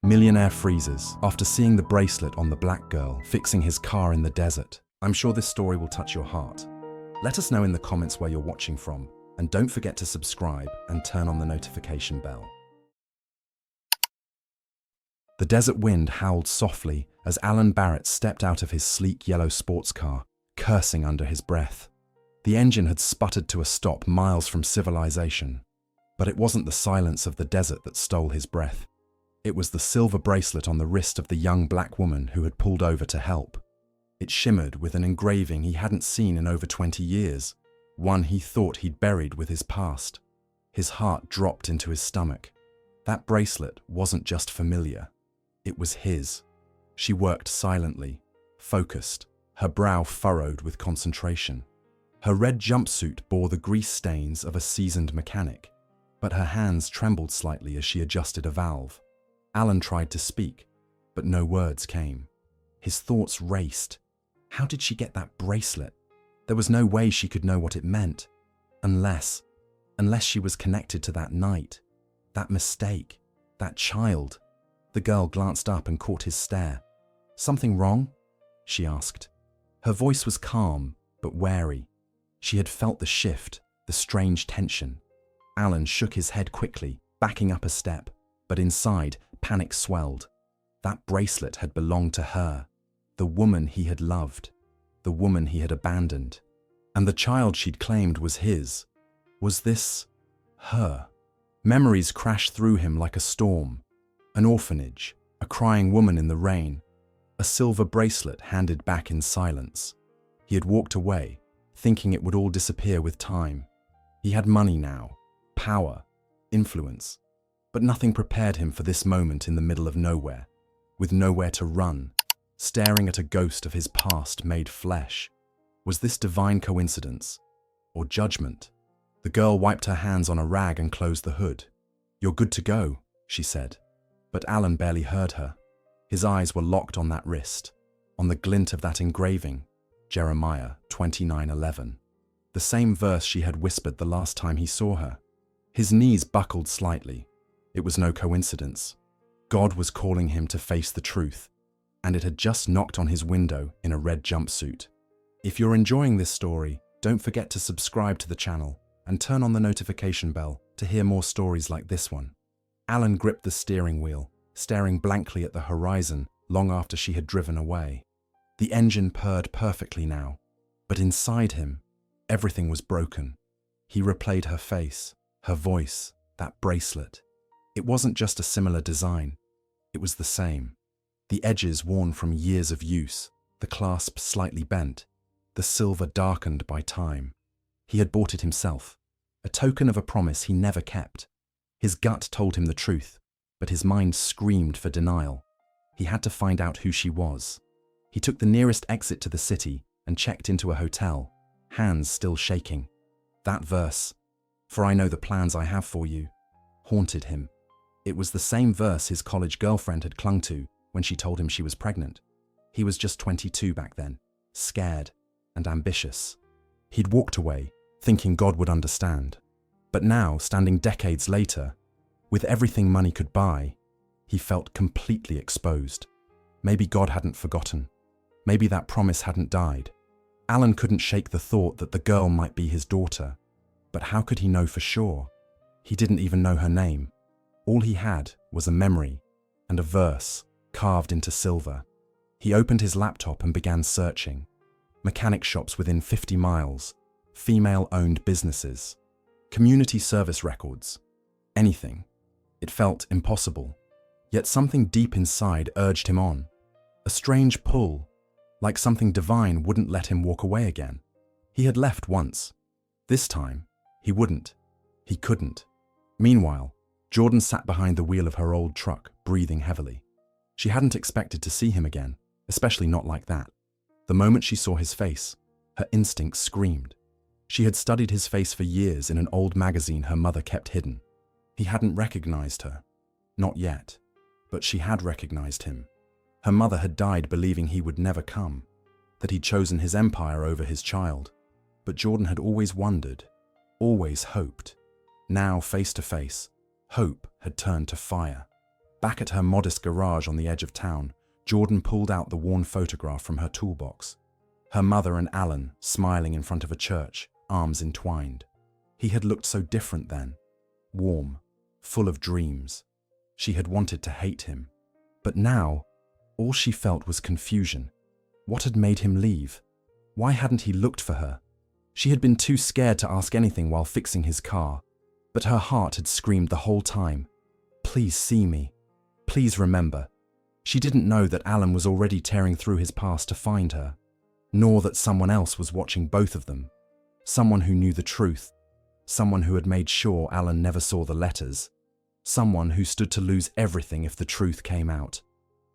Millionaire freezes after seeing the bracelet on the black girl fixing his car in the desert. I'm sure this story will touch your heart. Let us know in the comments where you're watching from, and don't forget to subscribe and turn on the notification bell. The desert wind howled softly as Alan Barrett stepped out of his sleek yellow sports car, cursing under his breath. The engine had sputtered to a stop miles from civilization, but it wasn't the silence of the desert that stole his breath. It was the silver bracelet on the wrist of the young black woman who had pulled over to help. It shimmered with an engraving he hadn't seen in over 20 years, one he thought he'd buried with his past. His heart dropped into his stomach. That bracelet wasn't just familiar. It was his. She worked silently, focused, her brow furrowed with concentration. Her red jumpsuit bore the grease stains of a seasoned mechanic, but her hands trembled slightly as she adjusted a valve. Alan tried to speak, but no words came. His thoughts raced. How did she get that bracelet? There was no way she could know what it meant. Unless she was connected to that night, that mistake, that child. The girl glanced up and caught his stare. "Something wrong?" she asked. Her voice was calm, but wary. She had felt the shift, the strange tension. Alan shook his head quickly, backing up a step, but inside, panic swelled. That bracelet had belonged to her, the woman he had loved, the woman he had abandoned. And the child she'd claimed was his. Was this her? Memories crashed through him like a storm. An orphanage, a crying woman in the rain, a silver bracelet handed back in silence. He had walked away, thinking it would all disappear with time. He had money now, power, influence, but nothing prepared him for this moment in the middle of nowhere, with nowhere to run, staring at a ghost of his past made flesh. Was this divine coincidence or judgment? The girl wiped her hands on a rag and closed the hood. "You're good to go," she said. But Alan barely heard her. His eyes were locked on that wrist, on the glint of that engraving, Jeremiah 29:11, the same verse she had whispered the last time he saw her. His knees buckled slightly. It was no coincidence. God was calling him to face the truth, and it had just knocked on his window in a red jumpsuit. If you're enjoying this story, don't forget to subscribe to the channel and turn on the notification bell to hear more stories like this one. Alan gripped the steering wheel, staring blankly at the horizon long after she had driven away. The engine purred perfectly now, but inside him, everything was broken. He replayed her face, her voice, that bracelet. It wasn't just a similar design. It was the same. The edges worn from years of use, the clasp slightly bent, the silver darkened by time. He had bought it himself, a token of a promise he never kept. His gut told him the truth, but his mind screamed for denial. He had to find out who she was. He took the nearest exit to the city and checked into a hotel, hands still shaking. That verse, "For I know the plans I have for you," haunted him. It was the same verse his college girlfriend had clung to when she told him she was pregnant. He was just 22 back then, scared and ambitious. He'd walked away, thinking God would understand. But now, standing decades later, with everything money could buy, he felt completely exposed. Maybe God hadn't forgotten. Maybe that promise hadn't died. Alan couldn't shake the thought that the girl might be his daughter. But how could he know for sure? He didn't even know her name. All he had was a memory and a verse carved into silver. He opened his laptop and began searching. Mechanic shops within 50 miles, female-owned businesses, community service records, anything. It felt impossible. Yet something deep inside urged him on. A strange pull, like something divine wouldn't let him walk away again. He had left once. This time, he wouldn't. He couldn't. Meanwhile, Jordan sat behind the wheel of her old truck, breathing heavily. She hadn't expected to see him again, especially not like that. The moment she saw his face, her instincts screamed. She had studied his face for years in an old magazine her mother kept hidden. He hadn't recognized her. Not yet. But she had recognized him. Her mother had died believing he would never come, that he'd chosen his empire over his child. But Jordan had always wondered, always hoped. Now, face to face, hope had turned to fire. Back at her modest garage on the edge of town, Jordan pulled out the worn photograph from her toolbox. Her mother and Alan smiling in front of a church, arms entwined. He had looked so different then. Warm, full of dreams. She had wanted to hate him. But now, all she felt was confusion. What had made him leave? Why hadn't he looked for her? She had been too scared to ask anything while fixing his car. But her heart had screamed the whole time, "Please see me. Please remember." She didn't know that Alan was already tearing through his past to find her, nor that someone else was watching both of them. Someone who knew the truth. Someone who had made sure Alan never saw the letters. Someone who stood to lose everything if the truth came out.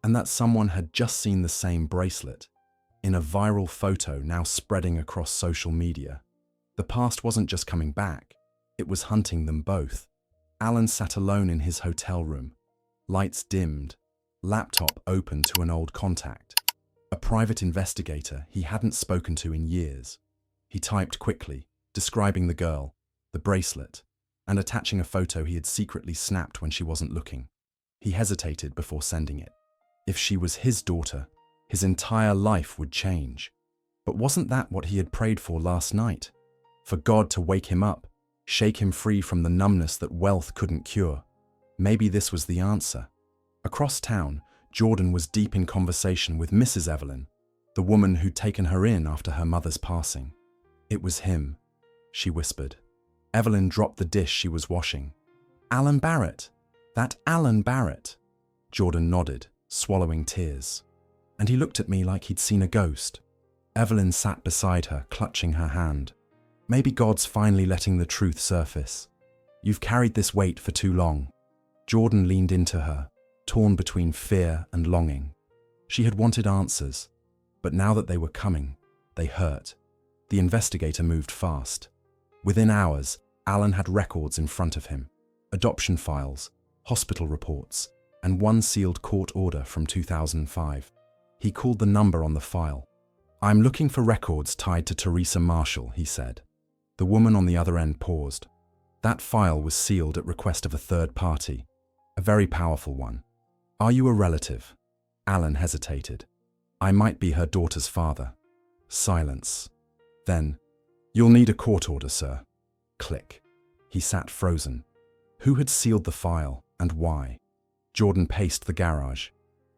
And that someone had just seen the same bracelet, in a viral photo now spreading across social media. The past wasn't just coming back, it was hunting them both. Alan sat alone in his hotel room, lights dimmed, laptop open to an old contact, a private investigator he hadn't spoken to in years. He typed quickly, describing the girl, the bracelet, and attaching a photo he had secretly snapped when she wasn't looking. He hesitated before sending it. If she was his daughter, his entire life would change. But wasn't that what he had prayed for last night? For God to wake him up, shake him free from the numbness that wealth couldn't cure. Maybe this was the answer. Across town, Jordan was deep in conversation with Mrs. Evelyn, the woman who'd taken her in after her mother's passing. "It was him," she whispered. Evelyn dropped the dish she was washing. "Alan Barrett. That Alan Barrett." Jordan nodded, swallowing tears. And he looked at me like he'd seen a ghost. Evelyn sat beside her, clutching her hand. "Maybe God's finally letting the truth surface. You've carried this weight for too long." Jordan leaned into her, torn between fear and longing. She had wanted answers, but now that they were coming, they hurt. The investigator moved fast. Within hours, Alan had records in front of him. Adoption files, hospital reports, and one sealed court order from 2005. He called the number on the file. "I'm looking for records tied to Teresa Marshall," he said. The woman on the other end paused. That file was sealed at request of a third party, a very powerful one. "Are you a relative?" Alan hesitated. "I might be her daughter's father." Silence. Then, "You'll need a court order, sir." Click. He sat frozen. Who had sealed the file, and why? Jordan paced the garage.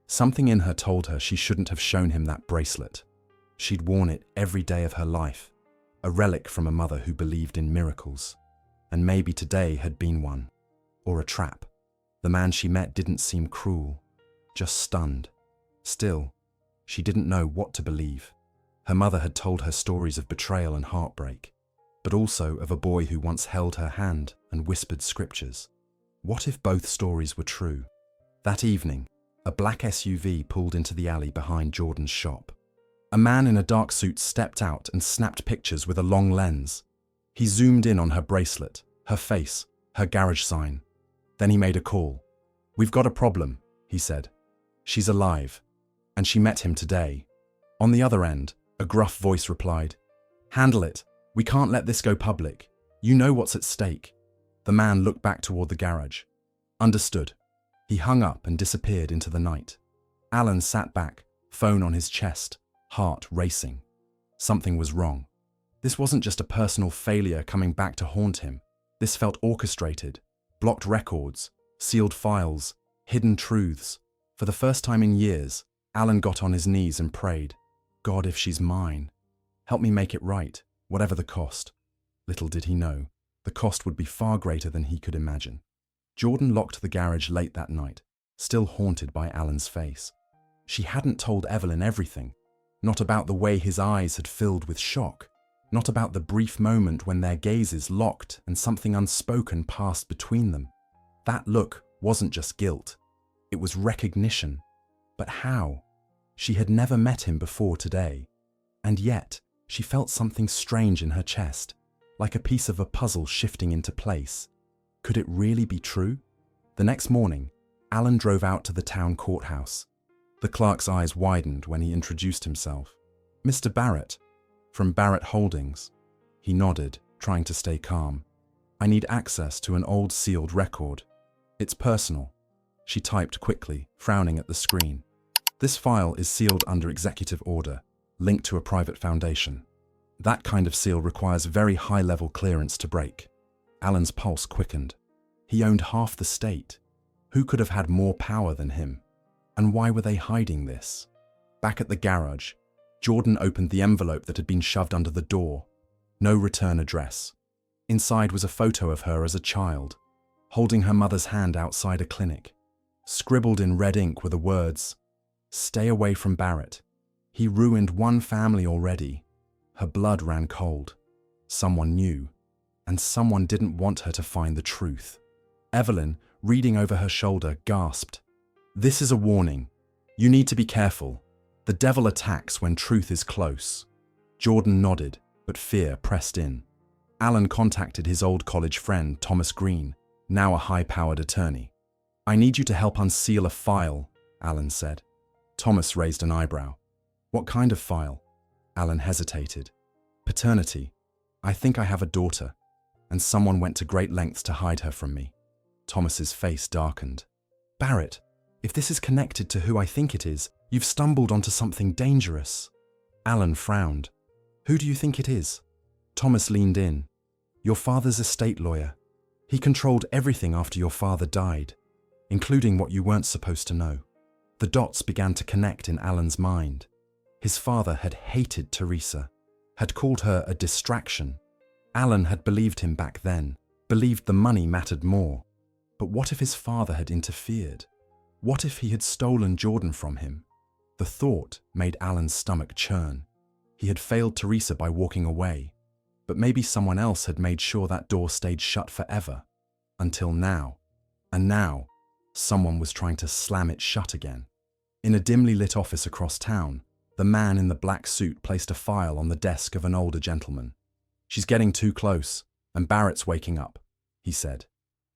Something in her told her she shouldn't have shown him that bracelet. She'd worn it every day of her life, a relic from a mother who believed in miracles. And maybe today had been one. Or a trap. The man she met didn't seem cruel, just stunned. Still, she didn't know what to believe. Her mother had told her stories of betrayal and heartbreak, but also of a boy who once held her hand and whispered scriptures. What if both stories were true? That evening, a black SUV pulled into the alley behind Jordan's shop. A man in a dark suit stepped out and snapped pictures with a long lens. He zoomed in on her bracelet, her face, her garage sign. Then he made a call. "We've got a problem," he said. "She's alive, and she met him today." On the other end, a gruff voice replied, "Handle it. We can't let this go public. You know what's at stake." The man looked back toward the garage. "Understood." He hung up and disappeared into the night. Alan sat back, phone on his chest, heart racing. Something was wrong. This wasn't just a personal failure coming back to haunt him. This felt orchestrated. Blocked records, sealed files, hidden truths. For the first time in years, Alan got on his knees and prayed, "God, if she's mine, help me make it right, whatever the cost." Little did he know, the cost would be far greater than he could imagine. Jordan locked the garage late that night, still haunted by Alan's face. She hadn't told Evelyn everything, not about the way his eyes had filled with shock, not about the brief moment when their gazes locked and something unspoken passed between them. That look wasn't just guilt, it was recognition. But how? She had never met him before today. And yet, she felt something strange in her chest, like a piece of a puzzle shifting into place. Could it really be true? The next morning, Alan drove out to the town courthouse. The clerk's eyes widened when he introduced himself. "Mr. Barrett, from Barrett Holdings." He nodded, trying to stay calm. "I need access to an old sealed record. It's personal." She typed quickly, frowning at the screen. This file is sealed under executive order, linked to a private foundation. That kind of seal requires very high-level clearance to break. Alan's pulse quickened. He owned half the state. Who could have had more power than him? And why were they hiding this? Back at the garage, Jordan opened the envelope that had been shoved under the door. No return address. Inside was a photo of her as a child, holding her mother's hand outside a clinic. Scribbled in red ink were the words, "Stay away from Barrett. He ruined one family already." Her blood ran cold. Someone knew, and someone didn't want her to find the truth. Evelyn, reading over her shoulder, gasped. "This is a warning. You need to be careful. The devil attacks when truth is close." Jordan nodded, but fear pressed in. Alan contacted his old college friend, Thomas Green, now a high-powered attorney. "I need you to help unseal a file," Alan said. Thomas raised an eyebrow. "What kind of file?" Alan hesitated. "Paternity. I think I have a daughter, and someone went to great lengths to hide her from me." Thomas's face darkened. "Barrett, if this is connected to who I think it is, you've stumbled onto something dangerous." Alan frowned. "Who do you think it is?" Thomas leaned in. "Your father's estate lawyer. He controlled everything after your father died, including what you weren't supposed to know." The dots began to connect in Alan's mind. His father had hated Teresa, had called her a distraction. Alan had believed him back then, believed the money mattered more. But what if his father had interfered? What if he had stolen Jordan from him? The thought made Alan's stomach churn. He had failed Teresa by walking away, but maybe someone else had made sure that door stayed shut forever. Until now. And now, someone was trying to slam it shut again. In a dimly lit office across town, the man in the black suit placed a file on the desk of an older gentleman. "She's getting too close, and Barrett's waking up," he said.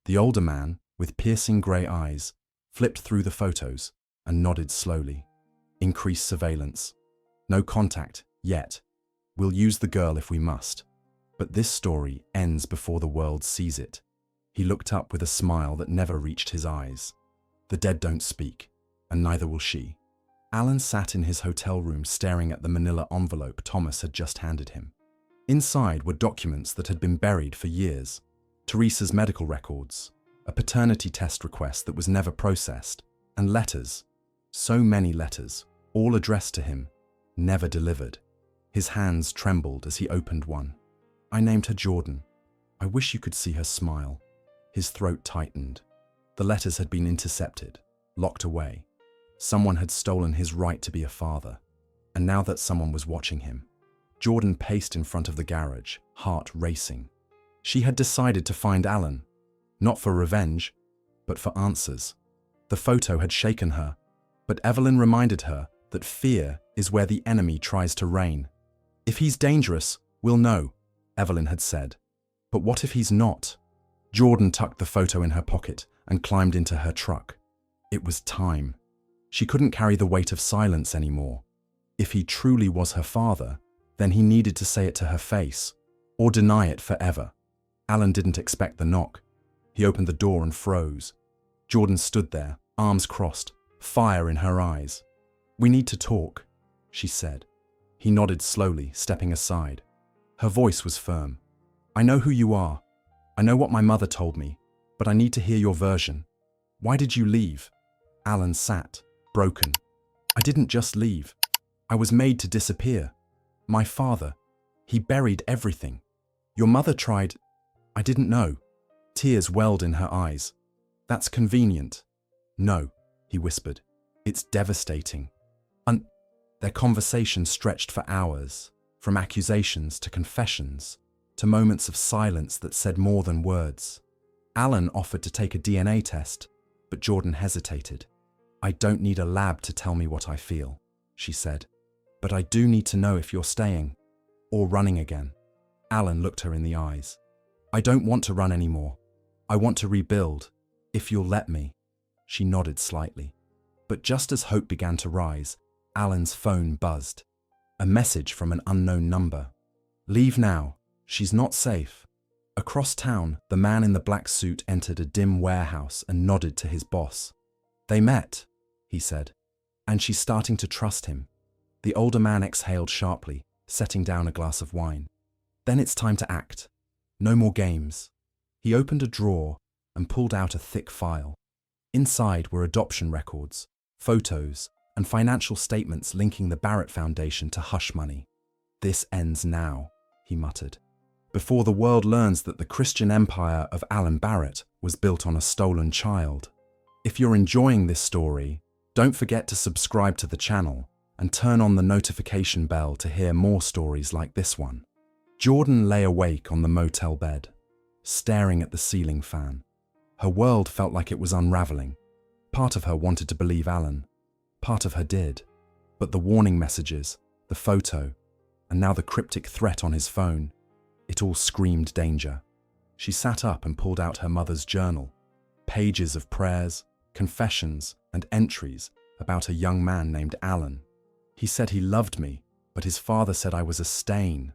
The older man, with piercing grey eyes, flipped through the photos and nodded slowly. "Increased surveillance. No contact, yet. We'll use the girl if we must. But this story ends before the world sees it." He looked up with a smile that never reached his eyes. "The dead don't speak, and neither will she." Alan sat in his hotel room staring at the manila envelope Thomas had just handed him. Inside were documents that had been buried for years. Teresa's medical records, a paternity test request that was never processed, and letters. So many letters, all addressed to him, never delivered. His hands trembled as he opened one. "I named her Jordan. I wish you could see her smile." His throat tightened. The letters had been intercepted, locked away. Someone had stolen his right to be a father, and now that someone was watching him. Jordan paced in front of the garage, heart racing. She had decided to find Alan, not for revenge, but for answers. The photo had shaken her, but Evelyn reminded her that fear is where the enemy tries to reign. "If he's dangerous, we'll know," Evelyn had said. "But what if he's not?" Jordan tucked the photo in her pocket and climbed into her truck. It was time. She couldn't carry the weight of silence anymore. If he truly was her father, then he needed to say it to her face, or deny it forever. Alan didn't expect the knock. He opened the door and froze. Jordan stood there, arms crossed, fire in her eyes. "We need to talk," she said. He nodded slowly, stepping aside. Her voice was firm. "I know who you are. I know what my mother told me, but I need to hear your version. Why did you leave?" Alan sat, broken. "I didn't just leave. I was made to disappear. My father, he buried everything. Your mother tried. I didn't know." Tears welled in her eyes. "That's convenient." "No," he whispered. "It's devastating." Their conversation stretched for hours, from accusations to confessions, to moments of silence that said more than words. Alan offered to take a DNA test, but Jordan hesitated. "I don't need a lab to tell me what I feel," she said. "But I do need to know if you're staying, or running again." Alan looked her in the eyes. "I don't want to run anymore. I want to rebuild, if you'll let me." She nodded slightly. But just as hope began to rise, Alan's phone buzzed. A message from an unknown number. "Leave now. She's not safe." Across town, the man in the black suit entered a dim warehouse and nodded to his boss. They met, he said, and she's starting to trust him. The older man exhaled sharply, setting down a glass of wine. Then it's time to act. No more games. He opened a drawer and pulled out a thick file. Inside were adoption records, photos, and financial statements linking the Barrett Foundation to hush money. This ends now, he muttered, before the world learns that the Christian empire of Alan Barrett was built on a stolen child. If you're enjoying this story, don't forget to subscribe to the channel and turn on the notification bell to hear more stories like this one. Jordan lay awake on the motel bed, staring at the ceiling fan. Her world felt like it was unraveling. Part of her wanted to believe Alan. Part of her did. But the warning messages, the photo, and now the cryptic threat on his phone, it all screamed danger. She sat up and pulled out her mother's journal. Pages of prayers, confessions, and entries about a young man named Alan. He said he loved me, but his father said I was a stain.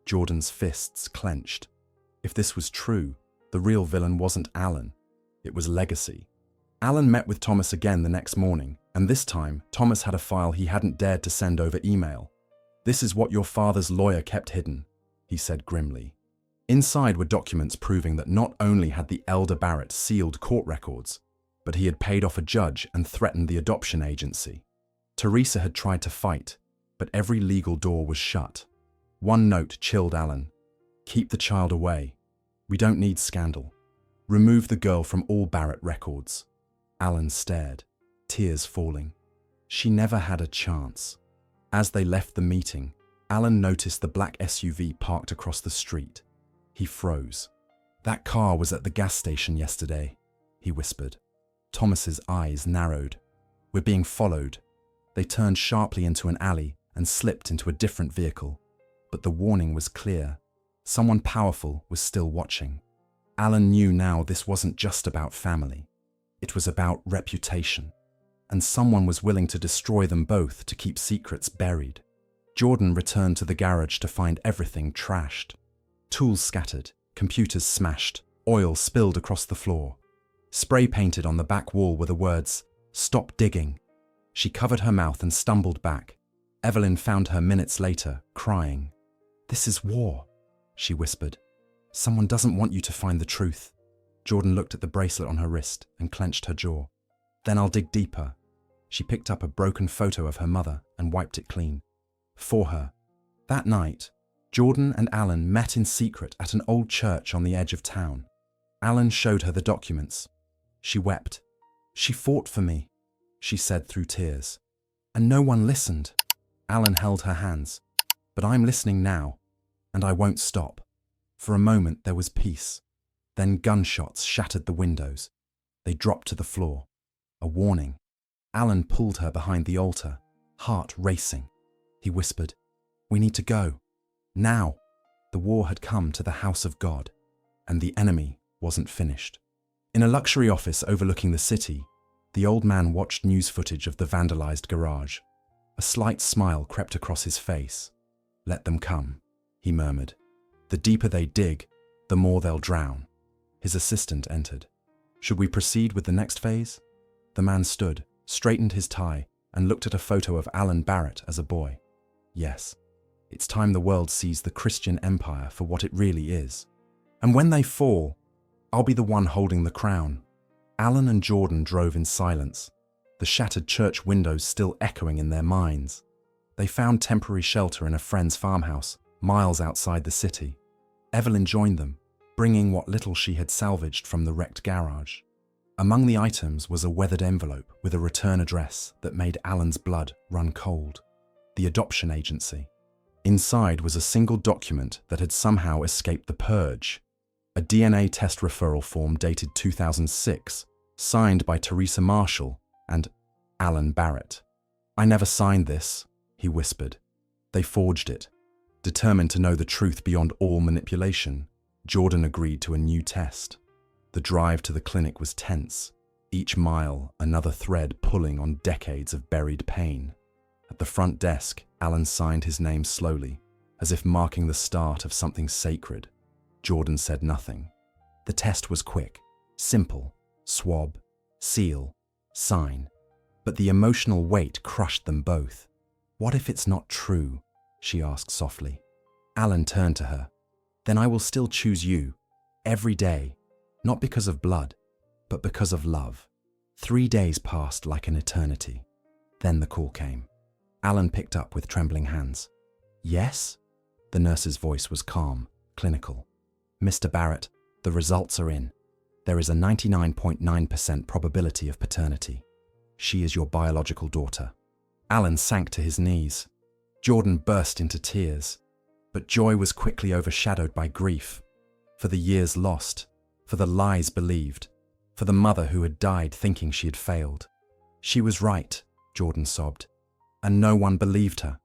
Jordan's fists clenched. If this was true, the real villain wasn't Alan. It was legacy. Alan met with Thomas again the next morning, and this time, Thomas had a file he hadn't dared to send over email. "This is what your father's lawyer kept hidden," he said grimly. Inside were documents proving that not only had the elder Barrett sealed court records, but he had paid off a judge and threatened the adoption agency. Teresa had tried to fight, but every legal door was shut. One note chilled Alan. "Keep the child away. We don't need scandal. Remove the girl from all Barrett records." Alan stared, tears falling. She never had a chance. As they left the meeting, Alan noticed the black SUV parked across the street. He froze. "That car was at the gas station yesterday," he whispered. Thomas's eyes narrowed. "We're being followed." They turned sharply into an alley and slipped into a different vehicle. But the warning was clear. Someone powerful was still watching. Alan knew now this wasn't just about family. It was about reputation. And someone was willing to destroy them both to keep secrets buried. Jordan returned to the garage to find everything trashed. Tools scattered, computers smashed, oil spilled across the floor. Spray painted on the back wall were the words, "Stop digging." She covered her mouth and stumbled back. Evelyn found her minutes later, crying. "This is war," she whispered. "Someone doesn't want you to find the truth." Jordan looked at the bracelet on her wrist and clenched her jaw. "Then I'll dig deeper." She picked up a broken photo of her mother and wiped it clean. For her. That night, Jordan and Alan met in secret at an old church on the edge of town. Alan showed her the documents. She wept. "She fought for me," she said through tears. "And no one listened." Alan held her hands. "But I'm listening now, and I won't stop." For a moment there was peace. Then gunshots shattered the windows. They dropped to the floor. A warning. Alan pulled her behind the altar, heart racing. He whispered, "We need to go. Now." The war had come to the house of God, and the enemy wasn't finished. In a luxury office overlooking the city, the old man watched news footage of the vandalized garage. A slight smile crept across his face. "Let them come," he murmured. "The deeper they dig, the more they'll drown." His assistant entered. "Should we proceed with the next phase?" The man stood, straightened his tie, and looked at a photo of Alan Barrett as a boy. "Yes, it's time the world sees the Christian empire for what it really is. And when they fall, I'll be the one holding the crown." Alan and Jordan drove in silence, the shattered church windows still echoing in their minds. They found temporary shelter in a friend's farmhouse, miles outside the city. Evelyn joined them, bringing what little she had salvaged from the wrecked garage. Among the items was a weathered envelope with a return address that made Alan's blood run cold. The adoption agency. Inside was a single document that had somehow escaped the purge. A DNA test referral form dated 2006, signed by Teresa Marshall and Alan Barrett. "I never signed this," he whispered. They forged it. Determined to know the truth beyond all manipulation, Jordan agreed to a new test. The drive to the clinic was tense, each mile another thread pulling on decades of buried pain. At the front desk, Alan signed his name slowly, as if marking the start of something sacred. Jordan said nothing. The test was quick, simple, swab, seal. Sign. But the emotional weight crushed them both. What if it's not true? She asked softly. Alan turned to her. Then I will still choose you, every day, not because of blood, but because of love. 3 days passed like an eternity. Then the call came. Alan picked up with trembling hands. Yes? The nurse's voice was calm, clinical. Mr. Barrett, the results are in. There is a 99.9% probability of paternity. She is your biological daughter. Alan sank to his knees. Jordan burst into tears. But joy was quickly overshadowed by grief. For the years lost, for the lies believed, for the mother who had died thinking she had failed. She was right, Jordan sobbed, and no one believed her.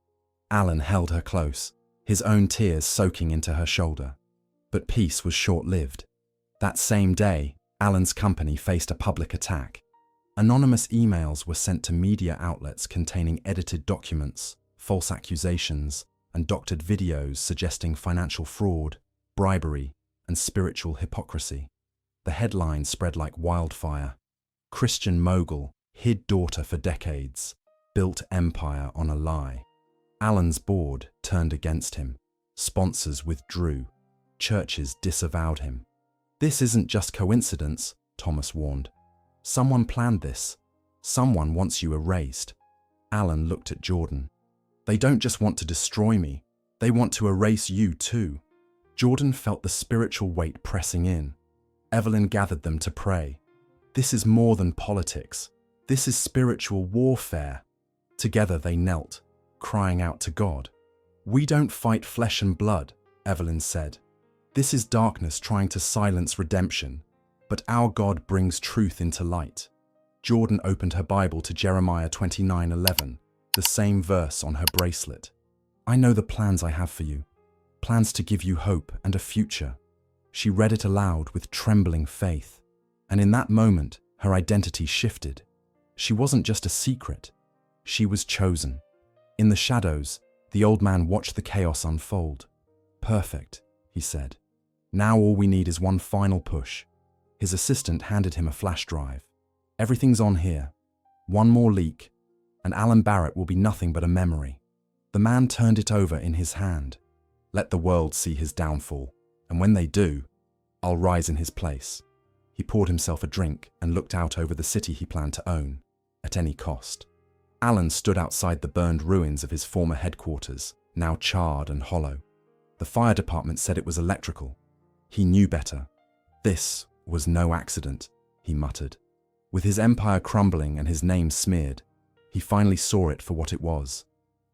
Alan held her close, his own tears soaking into her shoulder. But peace was short-lived. That same day, Alan's company faced a public attack. Anonymous emails were sent to media outlets containing edited documents, false accusations, and doctored videos suggesting financial fraud, bribery, and spiritual hypocrisy. The headlines spread like wildfire. Christian mogul hid daughter for decades, built empire on a lie. Alan's board turned against him. Sponsors withdrew. Churches disavowed him. This isn't just coincidence, Thomas warned. Someone planned this. Someone wants you erased. Alan looked at Jordan. They don't just want to destroy me. They want to erase you too. Jordan felt the spiritual weight pressing in. Evelyn gathered them to pray. This is more than politics. This is spiritual warfare. Together they knelt, crying out to God. We don't fight flesh and blood, Evelyn said. This is darkness trying to silence redemption, but our God brings truth into light. Jordan opened her Bible to Jeremiah 29:11, the same verse on her bracelet. I know the plans I have for you, plans to give you hope and a future. She read it aloud with trembling faith, and in that moment, her identity shifted. She wasn't just a secret, she was chosen. In the shadows, the old man watched the chaos unfold. Perfect, he said. Now all we need is one final push. His assistant handed him a flash drive. Everything's on here. One more leak, and Alan Barrett will be nothing but a memory. The man turned it over in his hand. Let the world see his downfall, and when they do, I'll rise in his place. He poured himself a drink and looked out over the city he planned to own, at any cost. Alan stood outside the burned ruins of his former headquarters, now charred and hollow. The fire department said it was electrical. He knew better. This was no accident, he muttered. With his empire crumbling and his name smeared, he finally saw it for what it was,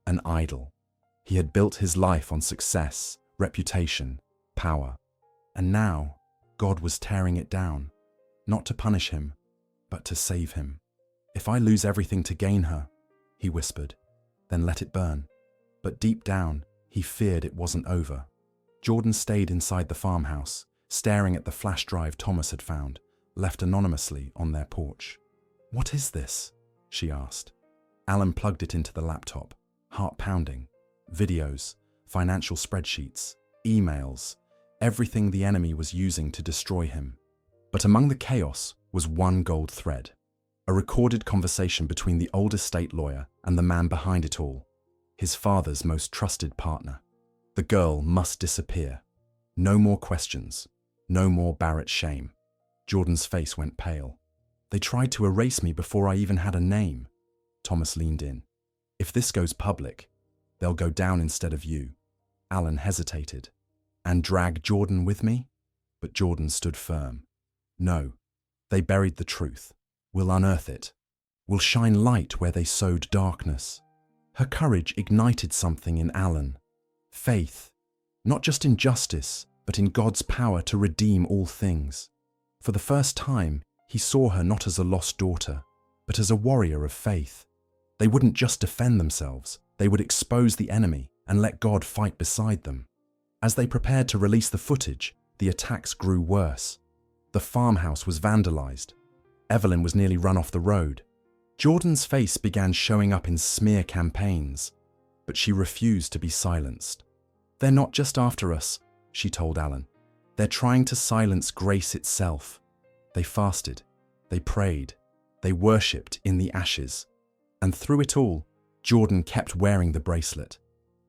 an idol. He had built his life on success, reputation, power. And now, God was tearing it down, not to punish him, but to save him. If I lose everything to gain her, he whispered, then let it burn. But deep down, he feared it wasn't over. Jordan stayed inside the farmhouse, staring at the flash drive Thomas had found, left anonymously on their porch. What is this? She asked. Alan plugged it into the laptop, heart pounding. Videos, financial spreadsheets, emails, everything the enemy was using to destroy him. But among the chaos was one gold thread, a recorded conversation between the old estate lawyer and the man behind it all, his father's most trusted partner. The girl must disappear. No more questions, no more Barrett shame. Jordan's face went pale. They tried to erase me before I even had a name. Thomas leaned in. If this goes public, they'll go down instead of you. Alan hesitated. And drag Jordan with me? But Jordan stood firm. No, they buried the truth. We'll unearth it. We'll shine light where they sowed darkness. Her courage ignited something in Alan. Faith, not just in justice, but in God's power to redeem all things. For the first time, he saw her not as a lost daughter, but as a warrior of faith. They wouldn't just defend themselves, they would expose the enemy and let God fight beside them. As they prepared to release the footage, the attacks grew worse. The farmhouse was vandalized. Evelyn was nearly run off the road. Jordan's face began showing up in smear campaigns, but she refused to be silenced. They're not just after us, she told Alan. They're trying to silence grace itself. They fasted. They prayed. They worshipped in the ashes. And through it all, Jordan kept wearing the bracelet.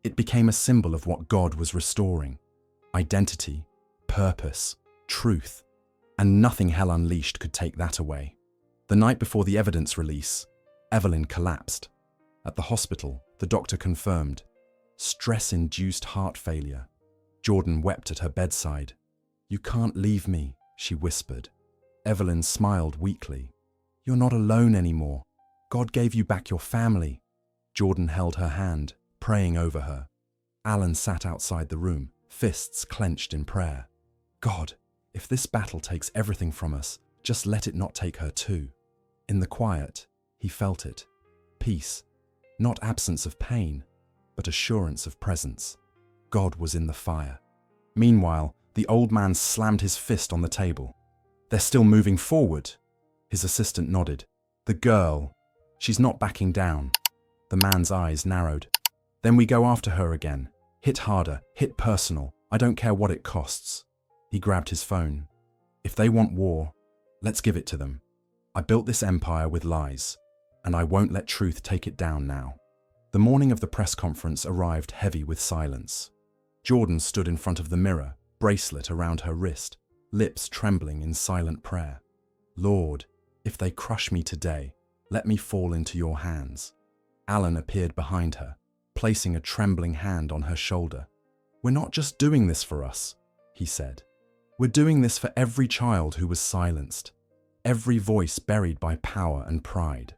It became a symbol of what God was restoring: identity, purpose, truth. And nothing hell unleashed could take that away. The night before the evidence release, Evelyn collapsed. At the hospital, the doctor confirmed stress-induced heart failure. Jordan wept at her bedside. "You can't leave me," she whispered. Evelyn smiled weakly. "You're not alone anymore. God gave you back your family." Jordan held her hand, praying over her. Alan sat outside the room, fists clenched in prayer. "God, if this battle takes everything from us, just let it not take her too." In the quiet, he felt it. Peace, not absence of pain, but assurance of presence. God was in the fire. Meanwhile, the old man slammed his fist on the table. "They're still moving forward." His assistant nodded. "The girl, she's not backing down." The man's eyes narrowed. "Then we go after her again. Hit harder, hit personal. I don't care what it costs." He grabbed his phone. "If they want war, let's give it to them. I built this empire with lies, and I won't let truth take it down now." The morning of the press conference arrived heavy with silence. Jordan stood in front of the mirror, bracelet around her wrist, lips trembling in silent prayer. "Lord, if they crush me today, let me fall into your hands." Alan appeared behind her, placing a trembling hand on her shoulder. "We're not just doing this for us," he said. "We're doing this for every child who was silenced, every voice buried by power and pride."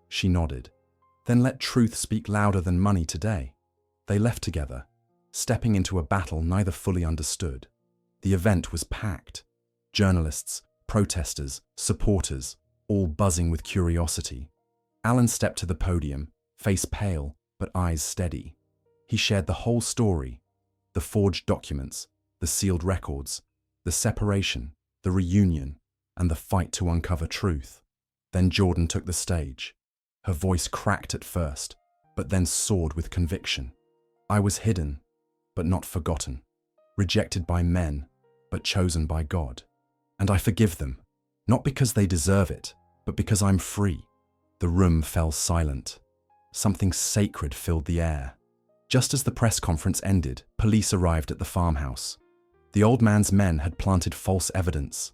She nodded. "Then let truth speak louder than money today." They left together, stepping into a battle neither fully understood. The event was packed. Journalists, protesters, supporters, all buzzing with curiosity. Alan stepped to the podium, face pale, but eyes steady. He shared the whole story: the forged documents, the sealed records, the separation, the reunion, and the fight to uncover truth. Then Jordan took the stage. Her voice cracked at first, but then soared with conviction. "I was hidden, but not forgotten. Rejected by men, but chosen by God. And I forgive them, not because they deserve it, but because I'm free." The room fell silent. Something sacred filled the air. Just as the press conference ended, police arrived at the farmhouse. The old man's men had planted false evidence: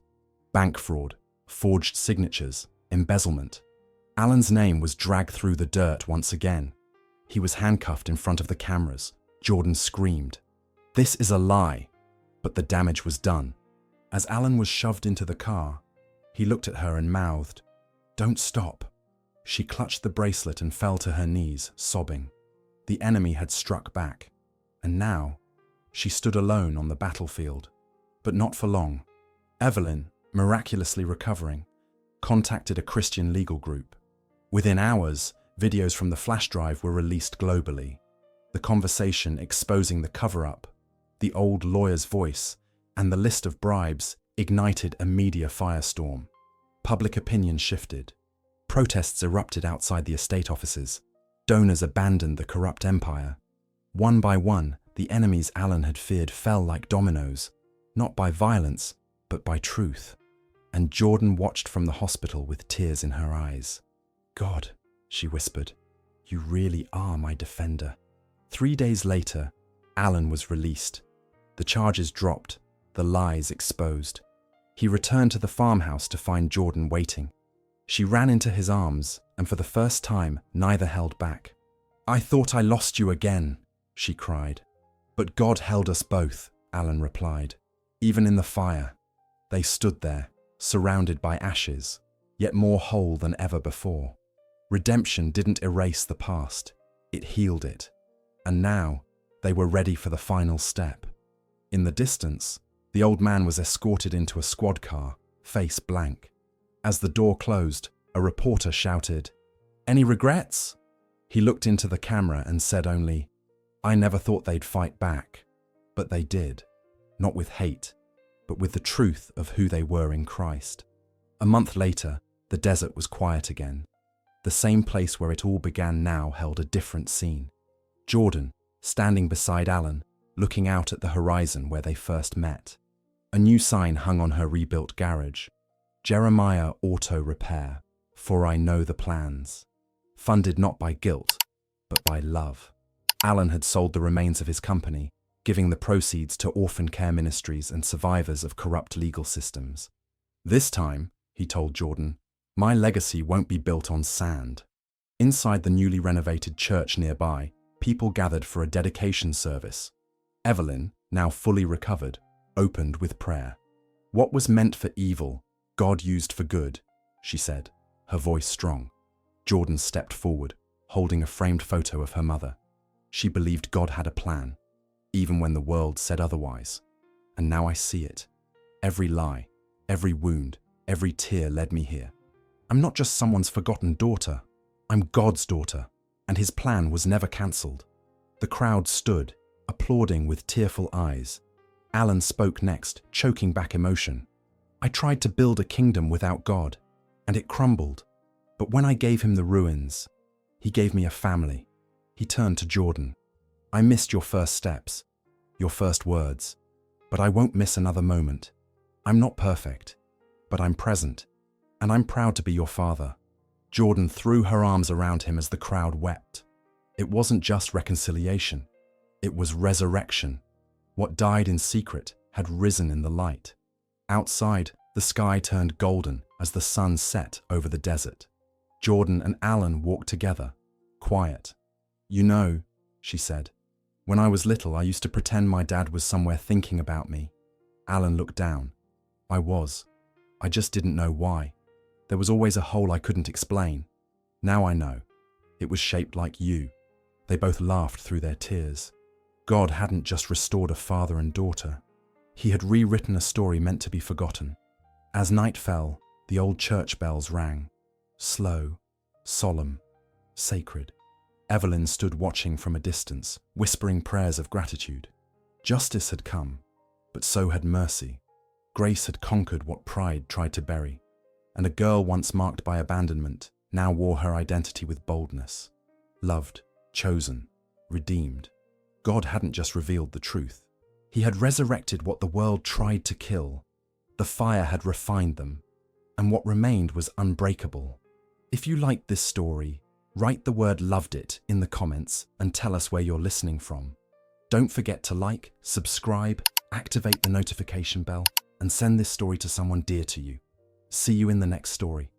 bank fraud, forged signatures, embezzlement. Alan's name was dragged through the dirt once again. He was handcuffed in front of the cameras. Jordan screamed, "This is a lie!" But the damage was done. As Alan was shoved into the car, he looked at her and mouthed, "Don't stop." She clutched the bracelet and fell to her knees, sobbing. The enemy had struck back, and now she stood alone on the battlefield. But not for long. Evelyn, miraculously recovering, contacted a Christian legal group. Within hours, videos from the flash drive were released globally. The conversation exposing the cover-up, the old lawyer's voice, and the list of bribes ignited a media firestorm. Public opinion shifted. Protests erupted outside the estate offices. Donors abandoned the corrupt empire. One by one, the enemies Alan had feared fell like dominoes, not by violence, but by truth. And Jordan watched from the hospital with tears in her eyes. "God," she whispered, "you really are my defender." 3 days later, Alan was released. The charges dropped, the lies exposed. He returned to the farmhouse to find Jordan waiting. She ran into his arms, and for the first time, neither held back. "I thought I lost you again," she cried. "But God held us both," Alan replied. "Even in the fire." They stood there, surrounded by ashes, yet more whole than ever before. Redemption didn't erase the past, it healed it. And now, they were ready for the final step. In the distance, the old man was escorted into a squad car, face blank. As the door closed, a reporter shouted, "Any regrets?" He looked into the camera and said only, "I never thought they'd fight back." But they did, not with hate, but with the truth of who they were in Christ. A month later, the desert was quiet again. The same place where it all began now held a different scene. Jordan, standing beside Alan, looking out at the horizon where they first met. A new sign hung on her rebuilt garage: Jeremiah Auto Repair, For I know the plans. Funded not by guilt, but by love. Alan had sold the remains of his company, giving the proceeds to orphan care ministries and survivors of corrupt legal systems. This time, he told Jordan, my legacy won't be built on sand. Inside the newly renovated church nearby, people gathered for a dedication service. Evelyn, now fully recovered, opened with prayer. What was meant for evil, God used for good, she said, her voice strong. Jordan stepped forward, holding a framed photo of her mother. She believed God had a plan, even when the world said otherwise. And now I see it. Every lie, every wound, every tear led me here. I'm not just someone's forgotten daughter. I'm God's daughter, and his plan was never cancelled. The crowd stood, applauding with tearful eyes. Alan spoke next, choking back emotion. I tried to build a kingdom without God, and it crumbled. But when I gave him the ruins, he gave me a family. He turned to Jordan. I missed your first steps, your first words, but I won't miss another moment. I'm not perfect, but I'm present, and I'm proud to be your father. Jordan threw her arms around him as the crowd wept. It wasn't just reconciliation, it was resurrection. What died in secret had risen in the light. Outside, the sky turned golden as the sun set over the desert. Jordan and Alan walked together, quiet. You know, she said, when I was little, I used to pretend my dad was somewhere thinking about me. Alan looked down. I was. I just didn't know why. There was always a hole I couldn't explain. Now I know. It was shaped like you. They both laughed through their tears. God hadn't just restored a father and daughter. He had rewritten a story meant to be forgotten. As night fell, the old church bells rang. Slow, solemn, sacred. Evelyn stood watching from a distance, whispering prayers of gratitude. Justice had come, but so had mercy. Grace had conquered what pride tried to bury, and a girl once marked by abandonment now wore her identity with boldness. Loved, chosen, redeemed. God hadn't just revealed the truth. He had resurrected what the world tried to kill. The fire had refined them, and what remained was unbreakable. If you liked this story, write the word "loved it" in the comments and tell us where you're listening from. Don't forget to like, subscribe, activate the notification bell, and send this story to someone dear to you. See you in the next story.